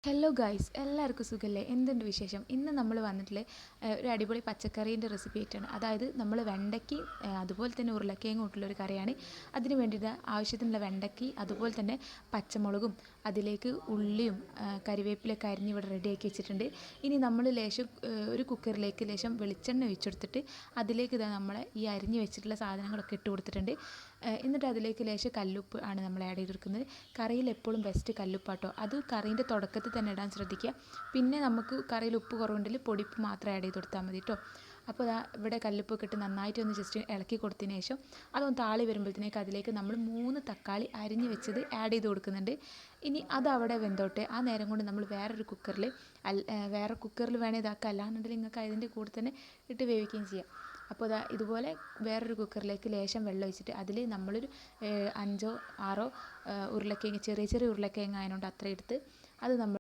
Hello guys, എല്ലാവർക്കും സുഖമല്ലേ? എന്തുണ്ട് വിശേഷം? ഇന്ന് നമ്മൾ വന്നിട്ടുള്ള ഒരു അടിപൊളി പച്ചക്കറീൻ്റെ റെസിപ്പി ആയിട്ടാണ്. അതായത് നമ്മൾ വെണ്ടയ്ക്ക് അതുപോലെ തന്നെ ഉരുളക്കിഴങ്ങും ഇട്ടുള്ള ഒരു കറിയാണ്. അതിന് വേണ്ടിയിട്ട് ആവശ്യത്തിനുള്ള വെണ്ടയ്ക്ക് അതുപോലെ തന്നെ പച്ചമുളകും അതിലേക്ക് ഉള്ളിയും കറിവേപ്പിലൊക്കെ അരിഞ്ഞ് ഇവിടെ റെഡിയാക്കി വെച്ചിട്ടുണ്ട്. ഇനി നമ്മൾ ലേശം ഒരു കുക്കറിലേക്ക് ലേശം വെളിച്ചെണ്ണ ഒഴിച്ചെടുത്തിട്ട് അതിലേക്ക് നമ്മളെ ഈ അരിഞ്ഞ് വെച്ചിട്ടുള്ള സാധനങ്ങളൊക്കെ ഇട്ട് കൊടുത്തിട്ടുണ്ട്. എന്നിട്ട് അതിലേക്ക് ലേശം കല്ലുപ്പ് ആണ് നമ്മൾ ആഡ് ചെയ്തെടുക്കുന്നത്. കറിയിൽ എപ്പോഴും ബെസ്റ്റ് കല്ലുപ്പാട്ടോ. അത് കറീൻ്റെ തുടക്കത്തിൽ തന്നെ ഇടാൻ ശ്രദ്ധിക്കുക. പിന്നെ നമുക്ക് കറിയിൽ ഉപ്പ് കുറവുണ്ടെങ്കിൽ പൊടിപ്പ് മാത്രം ആഡ് ചെയ്ത് കൊടുത്താൽ മതി കേട്ടോ. അപ്പോൾ ഇവിടെ കല്ലുപ്പൊക്കെ ഇട്ട് നന്നായിട്ടൊന്ന് ജസ്റ്റ് ഇളക്കി കൊടുത്തതിന് ശേഷം അതൊന്ന് താളി വരുമ്പോഴത്തേക്ക് അതിലേക്ക് നമ്മൾ 3 തക്കാളി അരിഞ്ഞ് വെച്ചത് ആഡ് ചെയ്ത് കൊടുക്കുന്നുണ്ട്. ഇനി അത് അവിടെ വെന്തോട്ടെ. ആ നേരം കൊണ്ട് നമ്മൾ വേറെ കുക്കറിൽ വേണേൽ ഇതാക്കുക, അല്ലാന്നുണ്ടെങ്കിൽ നിങ്ങൾക്ക് അതിൻ്റെ കൂടെ തന്നെ ഇട്ട് വേവിക്കുകയും ചെയ്യാം. അപ്പോൾ ഇതുപോലെ വേറൊരു കുക്കറിലേക്ക് ലേശം വെള്ളം ഒഴിച്ചിട്ട് അതിൽ നമ്മളൊരു 5-6 ഉരുളക്കിഴങ്ങ്, ചെറിയ ചെറിയ ഉരുളക്കിഴങ്ങ് ആയതുകൊണ്ട് അത്ര എടുത്ത് അത് നമ്മൾ